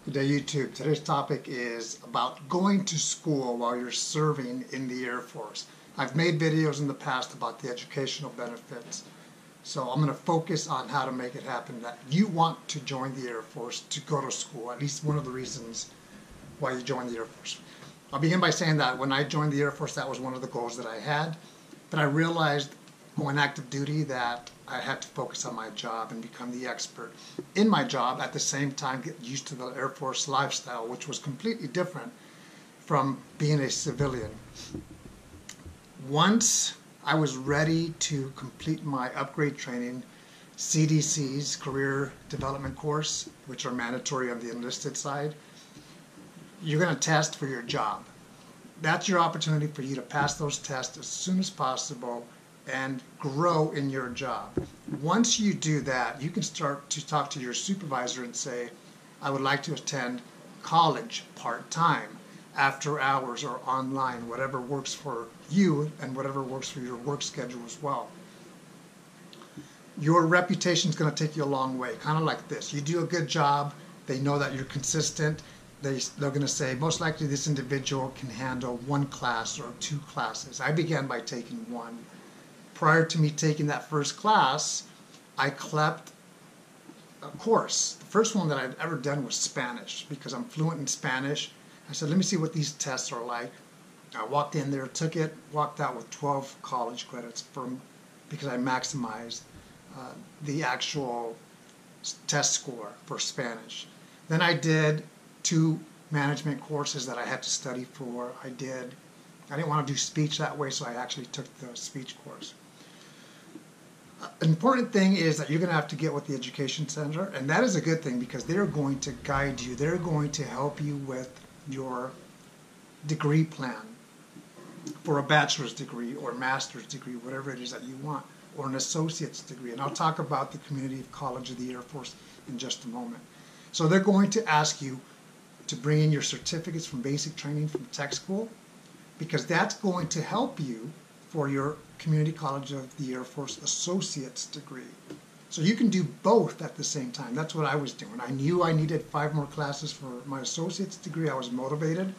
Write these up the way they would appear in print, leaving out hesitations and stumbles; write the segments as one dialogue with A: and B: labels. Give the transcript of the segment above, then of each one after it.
A: Good day, YouTube. Today's topic is about going to school while you're serving in the Air Force. I've made videos in the past about the educational benefits, so I'm going to focus on how to make it happen that you want to join the Air Force to go to school, at least one of the reasons why you join the Air Force. I'll begin by saying that when I joined the Air Force, that was one of the goals that I had, but I realized going active duty that I had to focus on my job and become the expert in my job, at the same time get used to the Air Force lifestyle, which was completely different from being a civilian. Once I was ready to complete my upgrade training, CDC's Career Development Course, which are mandatory on the enlisted side, you're going to test for your job. That's your opportunity for you to pass those tests as soon as possible and grow in your job. Once you do that, you can start to talk to your supervisor and say, I would like to attend college part-time, after hours or online, whatever works for you and whatever works for your work schedule as well. Your reputation is going to take you a long way, kind of like this. You do a good job, they know that you're consistent, they're going to say, most likely this individual can handle one class or two classes. I began by taking one. Prior to me taking that first class, I clept a course. The first one that I've ever done was Spanish, because I'm fluent in Spanish. I said, let me see what these tests are like. I walked in there, took it, walked out with 12 college credits because I maximized the actual test score for Spanish. Then I did 2 management courses that I had to study for. I didn't want to do speech that way, so I actually took the speech course. An important thing is that you're going to have to get with the education center, and that is a good thing because they're going to guide you. They're going to help you with your degree plan for a bachelor's degree or master's degree, whatever it is that you want, or an associate's degree. And I'll talk about the Community College of the Air Force in just a moment. So they're going to ask you to bring in your certificates from basic training from tech school, because that's going to help you for your Community College of the Air Force associate's degree. So you can do both at the same time. That's what I was doing. I knew I needed 5 more classes for my associate's degree. I was motivated.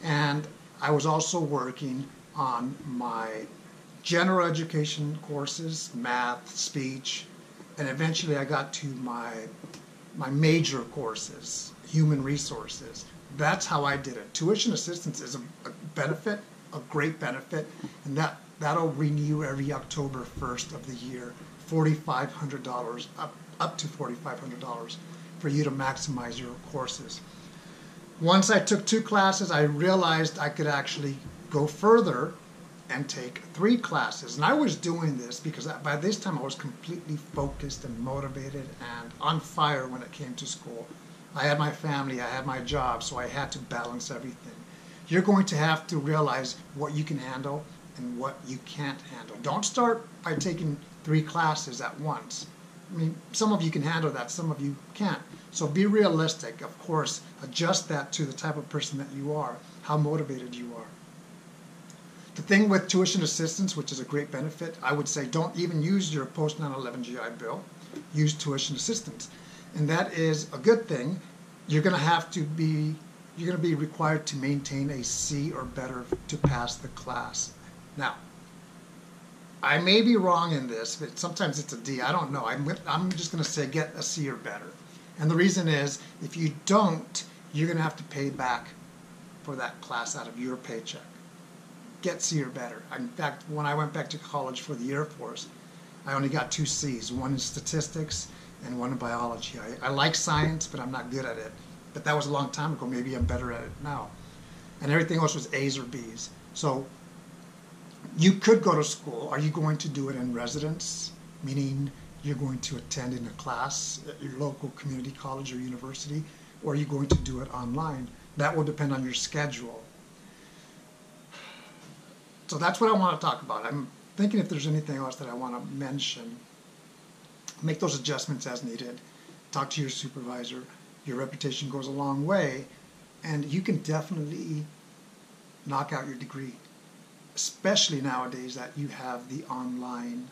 A: And I was also working on my general education courses, math, speech, and eventually I got to my major courses, human resources. That's how I did it. Tuition assistance is a benefit, a great benefit, and that'll renew every October 1st of the year, $4,500, up to $4,500 for you to maximize your courses. Once I took 2 classes, I realized I could actually go further and take 3 classes. And I was doing this because by this time I was completely focused and motivated and on fire when it came to school. I had my family, I had my job, so I had to balance everything. You're going to have to realize what you can handle and what you can't handle. Don't start by taking 3 classes at once. I mean, some of you can handle that, some of you can't. So be realistic. Of course, adjust that to the type of person that you are, how motivated you are. The thing with tuition assistance, which is a great benefit, I would say don't even use your post 9/11 GI Bill. Use tuition assistance. And that is a good thing. You're going to be required to maintain a C or better to pass the class. Now, I may be wrong in this, but sometimes it's a D. I don't know. I'm just going to say get a C or better. And the reason is, if you don't, you're going to have to pay back for that class out of your paycheck. Get C or better. In fact, when I went back to college for the Air Force, I only got 2 C's, one in statistics and one in biology. I like science, but I'm not good at it. But that was a long time ago. Maybe I'm better at it now. And everything else was A's or B's. So you could go to school. Are you going to do it in residence? Meaning you're going to attend in a class at your local community college or university? Or are you going to do it online? That will depend on your schedule. So that's what I want to talk about. I'm thinking if there's anything else that I want to mention. Make those adjustments as needed. Talk to your supervisor. Your reputation goes a long way, and you can definitely knock out your degree, especially nowadays that you have the online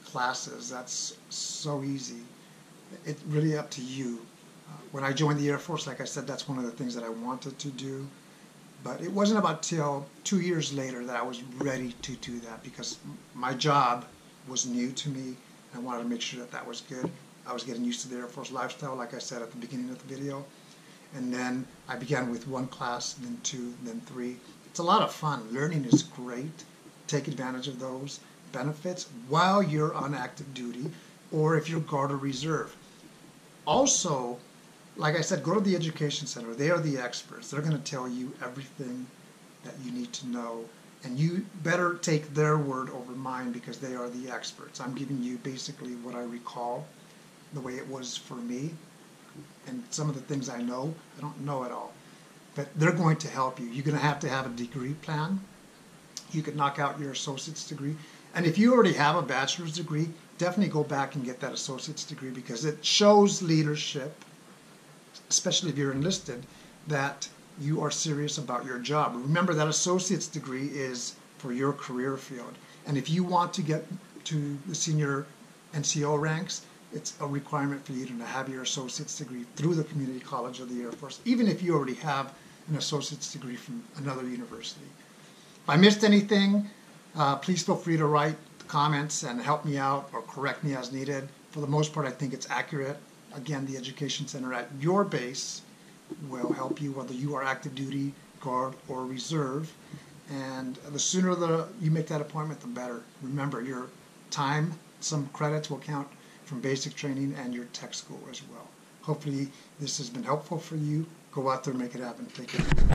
A: classes. That's so easy. It's really up to you When I joined the Air Force, like I said, that's one of the things that I wanted to do. But it wasn't about till 2 years later that I was ready to do that, because my job was new to me. And I wanted to make sure that that was good. I was getting used to the Air Force lifestyle, like I said at the beginning of the video. And then I began with 1 class, then 2, then 3. It's a lot of fun. Learning is great. Take advantage of those benefits while you're on active duty, or if you're Guard or Reserve. Also, like I said, go to the Education Center. They are the experts. They're going to tell you everything that you need to know. And you better take their word over mine, because they are the experts. I'm giving you basically what I recall, the way it was for me. And some of the things I know, I don't know at all. But they're going to help you. You're going to have a degree plan. You could knock out your associate's degree. And if you already have a bachelor's degree, definitely go back and get that associate's degree, because it shows leadership, especially if you're enlisted, that you are serious about your job. Remember, that associate's degree is for your career field. And if you want to get to the senior NCO ranks, it's a requirement for you to have your associate's degree through the Community College of the Air Force, even if you already have an associate's degree from another university. If I missed anything, please feel free to write comments and help me out or correct me as needed. For the most part, I think it's accurate. Again, the Education Center at your base will help you, whether you are active duty, Guard, or Reserve. And the sooner you make that appointment, the better. Remember, your time, some credits will count from basic training and your tech school as well. Hopefully this has been helpful for you. Go out there and make it happen. Take care.